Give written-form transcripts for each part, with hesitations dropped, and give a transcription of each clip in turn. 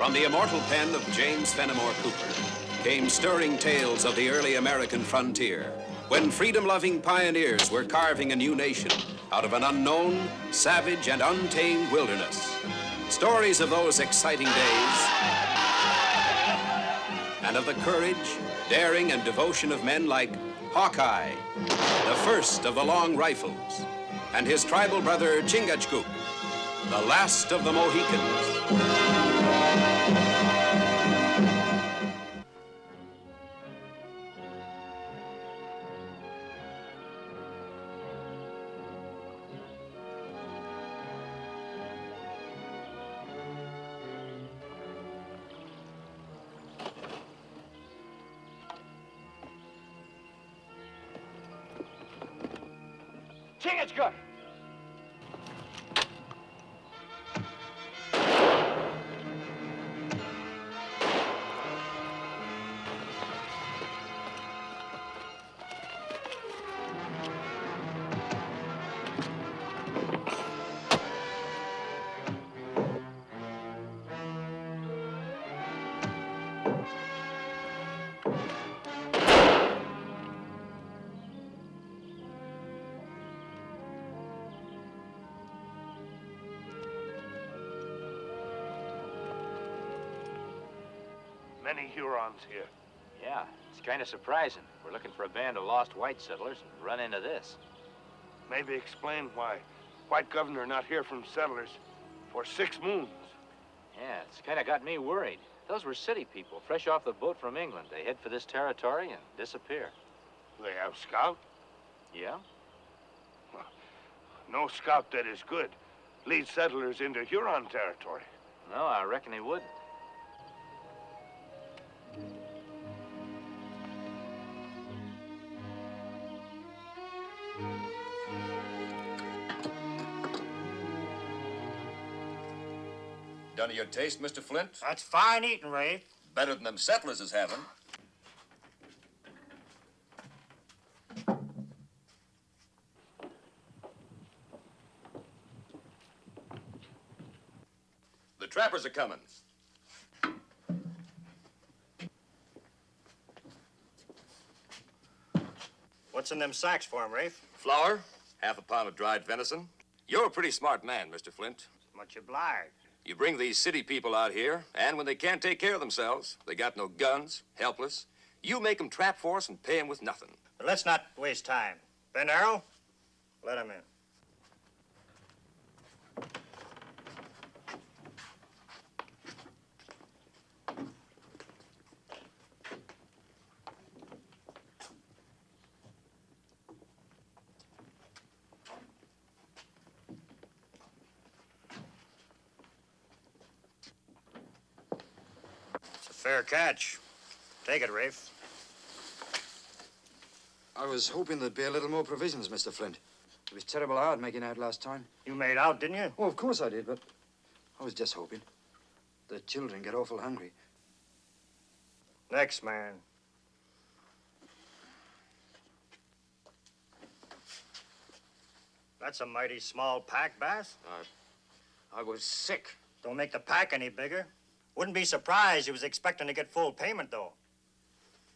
From the immortal pen of James Fenimore Cooper came stirring tales of the early American frontier, when freedom-loving pioneers were carving a new nation out of an unknown, savage, and untamed wilderness. Stories of those exciting days and of the courage, daring, and devotion of men like Hawkeye, the first of the long rifles, and his tribal brother Chingachgook, the last of the Mohicans. Chingachgook! Many Hurons here. Yeah, it's kind of surprising. We're looking for a band of lost white settlers and run into this. Maybe explain why white governor not here from settlers for 6 moons. Yeah, it's kind of got me worried. Those were city people, fresh off the boat from England. They head for this territory and disappear. They have scout? Yeah? No scout that is good leads settlers into Huron territory. No, I reckon he wouldn't. Done to your taste, Mr. Flint? That's fine eating, Rafe. Better than them settlers is having. The trappers are coming. What's in them sacks for him, Rafe? Flour, half a pound of dried venison. You're a pretty smart man, Mr. Flint. Much obliged. You bring these city people out here, and when they can't take care of themselves, they got no guns, helpless, you make them trap for us and pay them with nothing. But let's not waste time. Ben Arrow, let him in. Fair catch. Take it, Rafe. I was hoping there'd be a little more provisions, Mr. Flint. It was terrible hard making out last time. You made out, didn't you? Oh, of course I did, but I was just hoping. The children get awful hungry. Next man. That's a mighty small pack, Bass. I was sick. Don't make the pack any bigger. Wouldn't be surprised you was expecting to get full payment, though.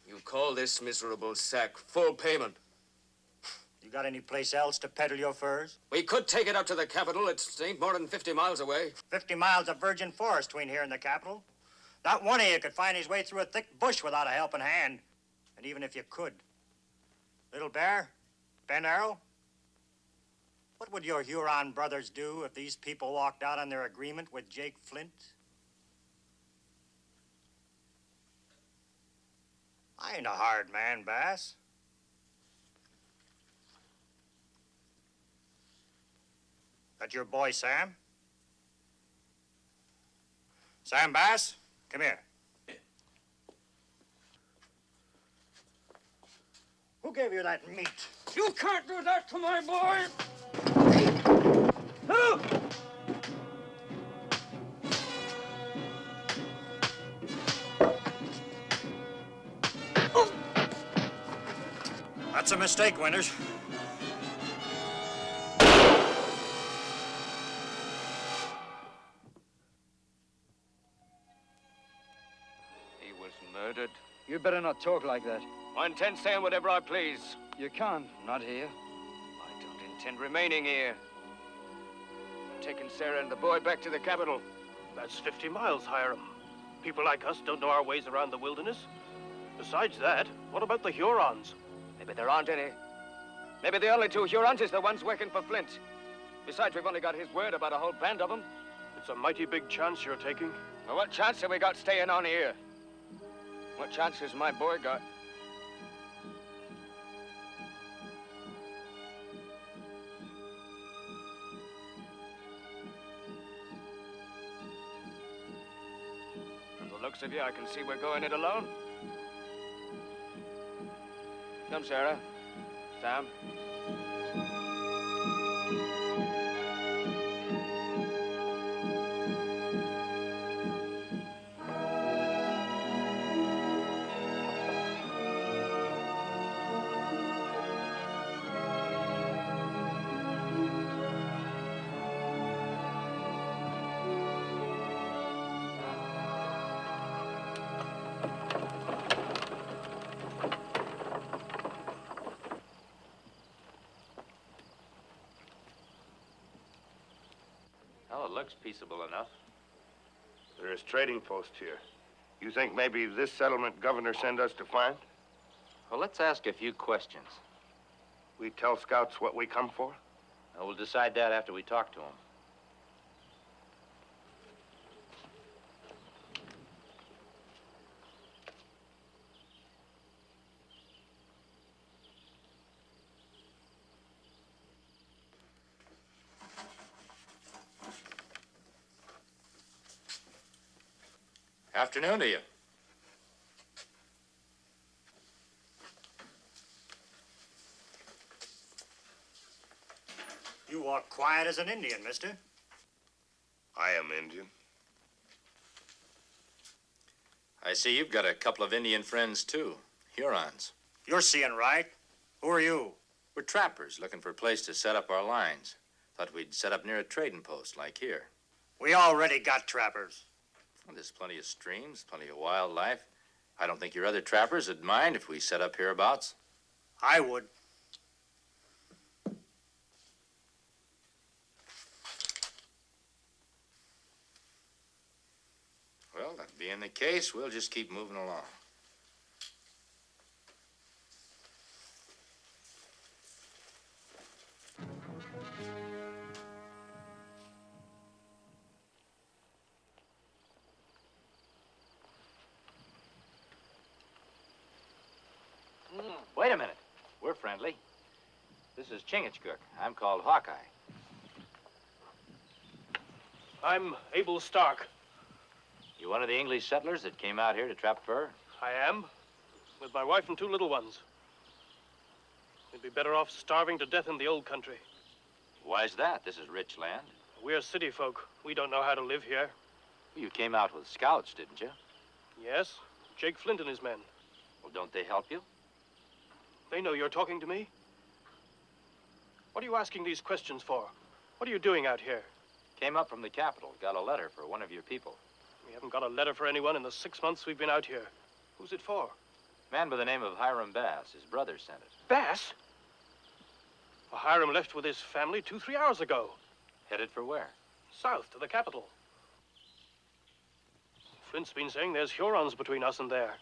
You call this miserable sack full payment? You got any place else to peddle your furs? We could take it up to the capital. It ain't more than 50 miles away. 50 miles of virgin forest between here and the capital. Not one of you could find his way through a thick bush without a helping hand. And even if you could. Little Bear, Ben Arrow, what would your Huron brothers do if these people walked out on their agreement with Jake Flint? I ain't a hard man, Bass. That your boy, Sam? Sam Bass, come here. Who gave you that meat? You can't do that to my boy! Who? That's a mistake, Winters. murdered. You better not talk like that. I intend saying whatever I please. You can't. Not here. I don't intend remaining here. I'm taking Sarah and the boy back to the capital. That's 50 miles, Hiram. People like us don't know our ways around the wilderness. Besides that, what about the Hurons? Maybe there aren't any. Maybe the only two Hurons is the ones working for Flint. Besides, we've only got his word about a whole band of them. It's a mighty big chance you're taking. Well, what chance have we got staying on here? What chance has my boy got? From the looks of you, I can see we're going it alone. Come, Sarah. Sam. Well, it looks peaceable enough. There is trading post here. You think maybe this settlement governor sent us to find? Well, let's ask a few questions. We tell scouts what we come for? Well, we'll decide that after we talk to him. Afternoon to you. You walk quiet as an Indian, mister. I am Indian. I see you've got a couple of Indian friends, too. Hurons. You're seeing right. Who are you? We're trappers looking for a place to set up our lines. Thought we'd set up near a trading post like here. We already got trappers. Well, there's plenty of streams, plenty of wildlife. I don't think your other trappers would mind if we set up hereabouts. I would. Well, that being the case, we'll just keep moving along. Wait a minute. We're friendly. This is Chingachgook. I'm called Hawkeye. I'm Abel Stark. You one of the English settlers that came out here to trap fur? I am, with my wife and two little ones. We'd be better off starving to death in the old country. Why's that? This is rich land. We're city folk. We don't know how to live here. You came out with scouts, didn't you? Yes, Jake Flint and his men. Well, don't they help you? They know you're talking to me. What are you asking these questions for? What are you doing out here? Came up from the capital. Got a letter for one of your people. We haven't got a letter for anyone in the 6 months we've been out here. Who's it for? Man by the name of Hiram Bass. His brother sent it. Bass? Well, Hiram left with his family 2-3 hours ago. Headed for where? South to the capital. Flint's been saying there's Hurons between us and there.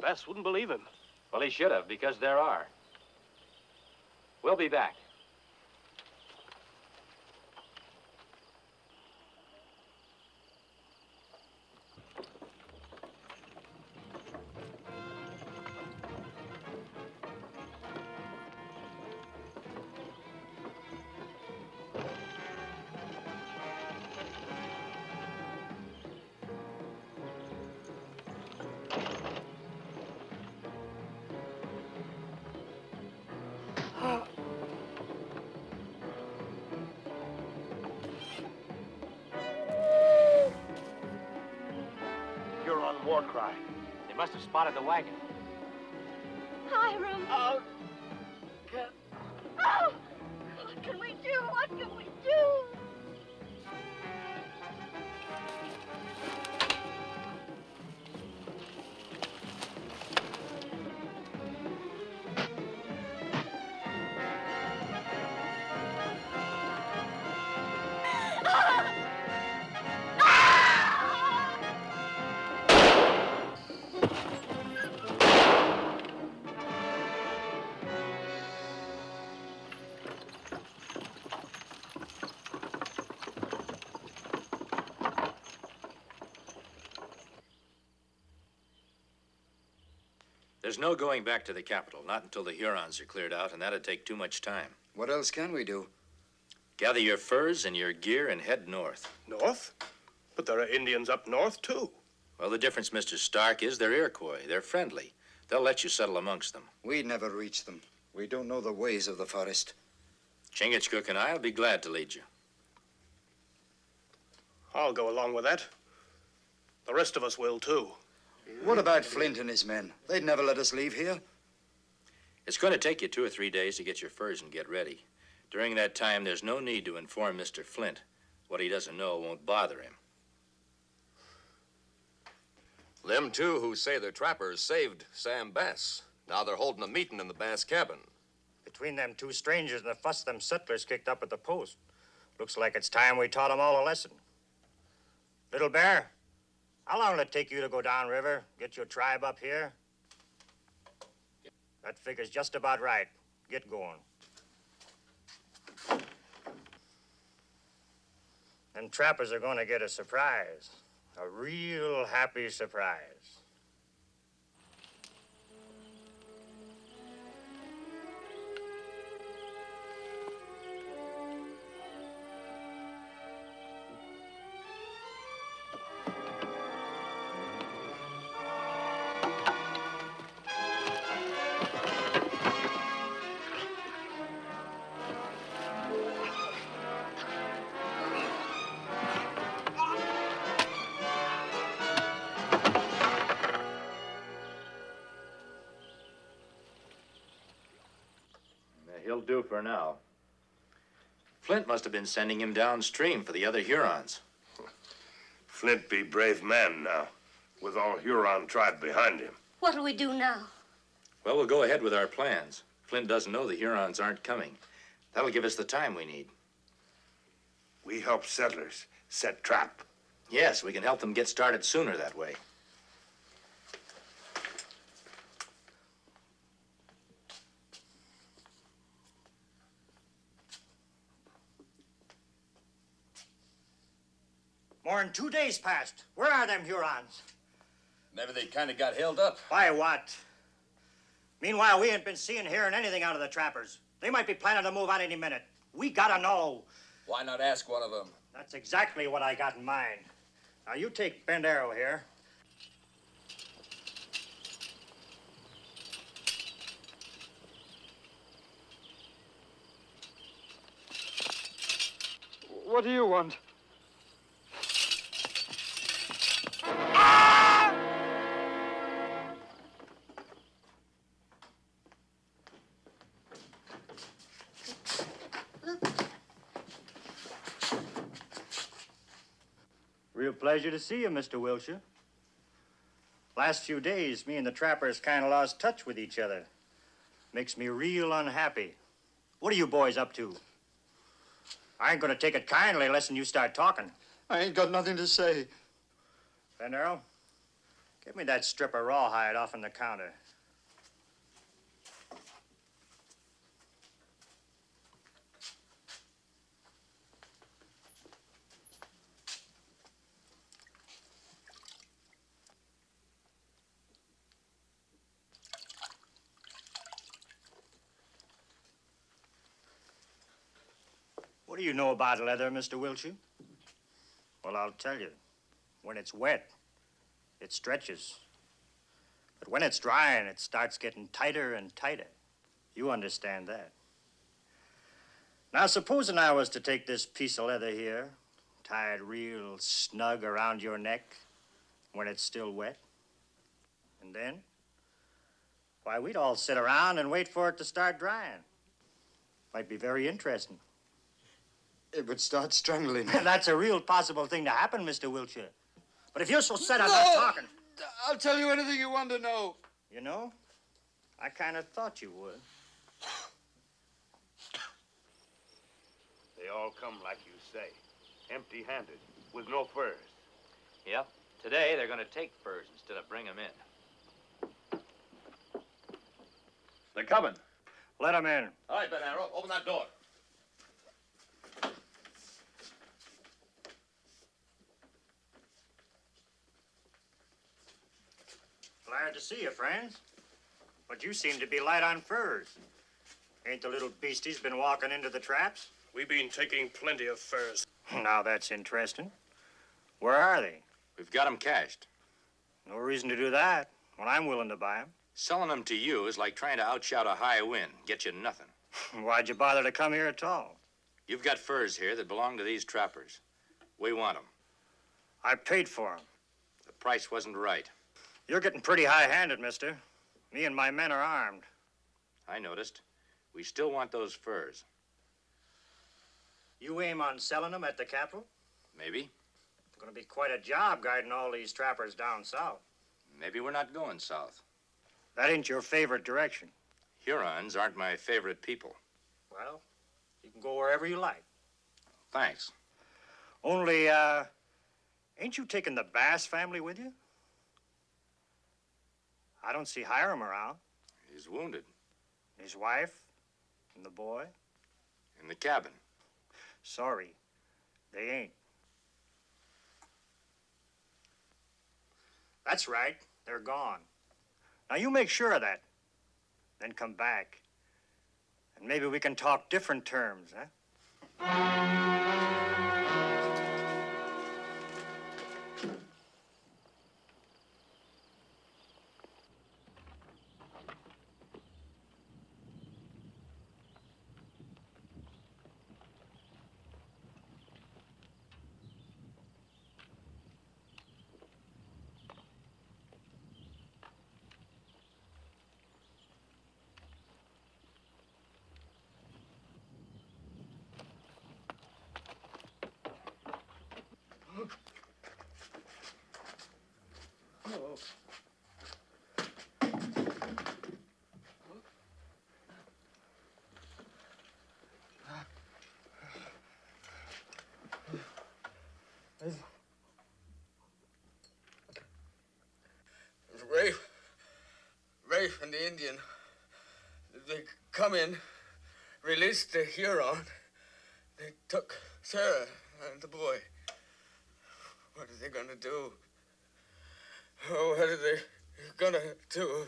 Bass wouldn't believe him. Well, he should have, because there are. We'll be back. Huron war cry. They must have spotted the wagon. Hiram! Oh! Oh! What can we do? What can we do? There's no going back to the capital, not until the Hurons are cleared out, and that'd take too much time. What else can we do? Gather your furs and your gear and head north. North? But there are Indians up north, too. Well, the difference, Mr. Stark, is they're Iroquois. They're friendly. They'll let you settle amongst them. We'd never reach them. We don't know the ways of the forest. Chingachgook and I'll be glad to lead you. I'll go along with that. The rest of us will, too. What about Flint and his men? They'd never let us leave here. It's going to take you 2 or 3 days to get your furs and get ready. During that time, there's no need to inform Mr. Flint. What he doesn't know won't bother him. Them two who say they're trappers saved Sam Bass. Now they're holding a meeting in the Bass cabin. Between them two strangers and the fuss them settlers kicked up at the post. Looks like it's time we taught them all a lesson. Little Bear, how long will it take you to go downriver, get your tribe up here? That figure's just about right. Get going. Them trappers are going to get a surprise. A real happy surprise. He'll do for now. Flint must have been sending him downstream for the other Hurons. Flint be brave man now, with all Huron tribe behind him. What'll we do now? Well, we'll go ahead with our plans. Flint doesn't know the Hurons aren't coming. That'll give us the time we need. We help settlers set trap. Yes, we can help them get started sooner that way. More than 2 days passed. Where are them Hurons? Maybe they kind of got held up. By what? Meanwhile, we ain't been seeing, hearing anything out of the trappers. They might be planning to move out any minute. We gotta know. Why not ask one of them? That's exactly what I got in mind. Now, you take Bend Arrow here. What do you want? Real pleasure to see you, Mr. Wilshire. Last few days, me and the trappers kind of lost touch with each other. Makes me real unhappy. What are you boys up to? I ain't gonna take it kindly unless you start talking. I ain't got nothing to say. Bend Arrow, get me that strip of rawhide off on the counter. What do you know about leather, Mr. Wilshire? Well, I'll tell you. When it's wet, it stretches. But when it's drying, it starts getting tighter and tighter. You understand that. Now, supposing I was to take this piece of leather here, tie it real snug around your neck when it's still wet, and then, why, we'd all sit around and wait for it to start drying. Might be very interesting. It would start strangling. That's a real possible thing to happen, Mr. Wilshire. But if you're so set on not talking... I'll tell you anything you want to know. You know, I kind of thought you would. They all come like you say, empty-handed, with no furs. Yep. Today, they're going to take furs instead of bring them in. They're coming. Let them in. All right, Ben Arrow, open that door. Glad to see you, friends. But you seem to be light on furs. Ain't the little beasties been walking into the traps? We've been taking plenty of furs. Now that's interesting. Where are they? We've got them cashed. No reason to do that when I'm willing to buy them. Selling them to you is like trying to outshout a high wind. Get you nothing. Why'd you bother to come here at all? You've got furs here that belong to these trappers. We want them. I paid for them. The price wasn't right. You're getting pretty high-handed, mister. Me and my men are armed. I noticed. We still want those furs. You aim on selling them at the capital? Maybe. It's gonna be quite a job guiding all these trappers down south. Maybe we're not going south. That ain't your favorite direction. Hurons aren't my favorite people. Well, you can go wherever you like. Thanks. Only, ain't you taking the Bass family with you? I don't see Hiram around. He's wounded. His wife and the boy? In the cabin. Sorry, they ain't. That's right, they're gone. Now you make sure of that. Then come back. And maybe we can talk different terms, huh? Rafe and the Indian, they come in, released the Huron. They took Sarah and the boy. What are they gonna do? Oh, what are they gonna do?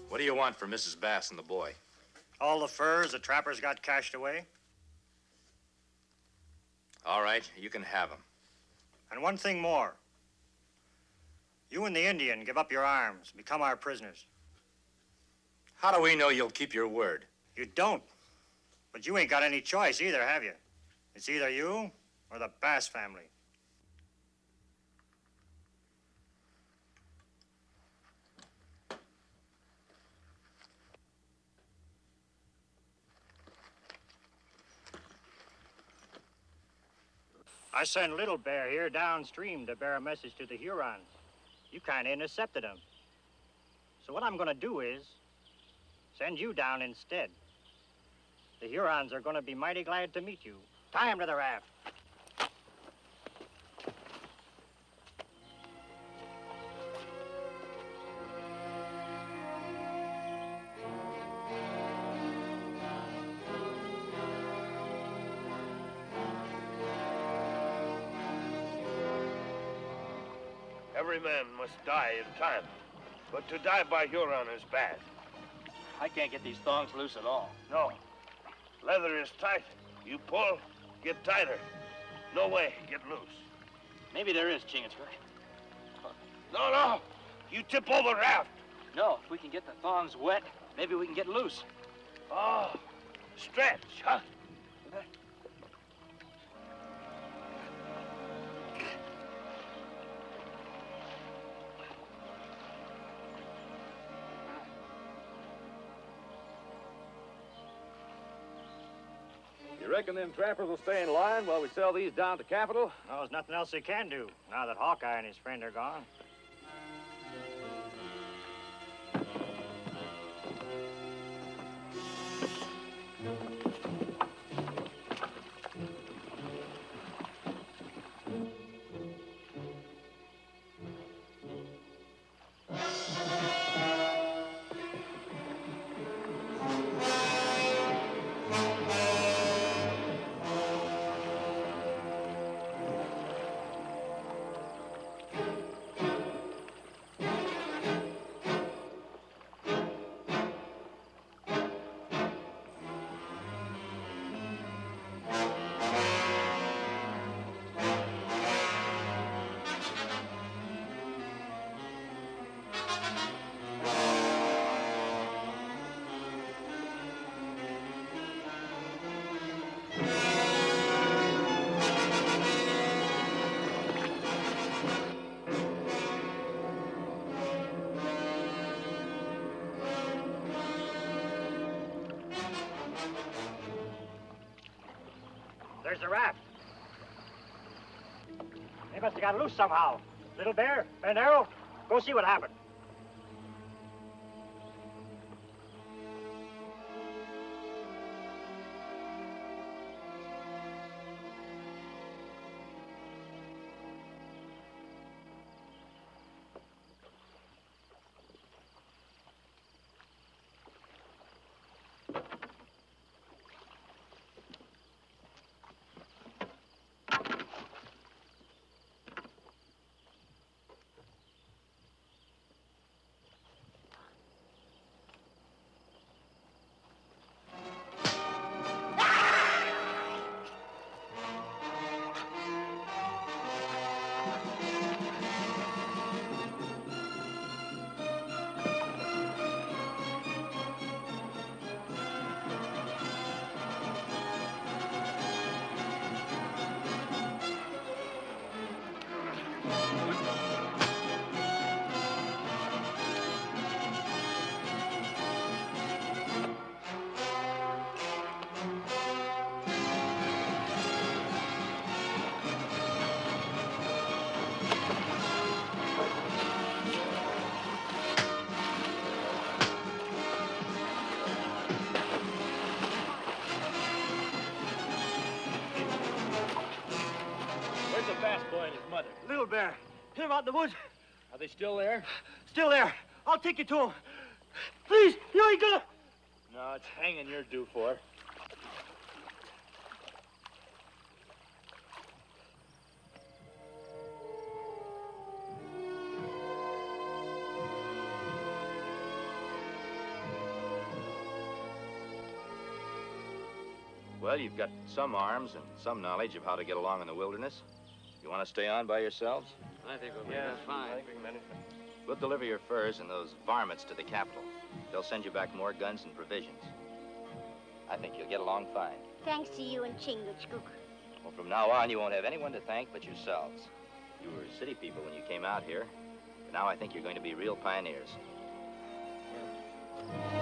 What do you want for Mrs. Bass and the boy? All the furs the trappers got cached away. All right, you can have them. And one thing more. You and the Indian give up your arms, become our prisoners. How do we know you'll keep your word? You don't. But you ain't got any choice either, have you? It's either you or the Bass family. I sent Little Bear here downstream to bear a message to the Hurons. You kind of intercepted him. So what I'm going to do is send you down instead. The Hurons are going to be mighty glad to meet you. Tie him to the raft. Every man must die in time, but to die by Huron is bad. I can't get these thongs loose at all. No. Leather is tight. You pull, get tighter. No way, get loose. Maybe there is, Chingansburg. No. You tip over raft. No, if we can get the thongs wet, maybe we can get loose. Oh, stretch, huh? You reckon them trappers will stay in line while we sell these down to Capital? No, there's nothing else they can do now that Hawkeye and his friend are gone. There's the raft. They must have got loose somehow. Little Bear, Arrow, go see what happened. Little Bear, hit him out in the woods. Are they still there? Still there. I'll take you to him. Please, you ain't gonna... No, it's hanging you're due for. Well, you've got some arms and some knowledge of how to get along in the wilderness. You want to stay on by yourselves? I think we'll be just fine. I think we can manage it. We'll deliver your furs and those varmints to the capital. They'll send you back more guns and provisions. I think you'll get along fine. Thanks to you and Chingachgook. Well, from now on, you won't have anyone to thank but yourselves. You were city people when you came out here. But now I think you're going to be real pioneers. Yeah.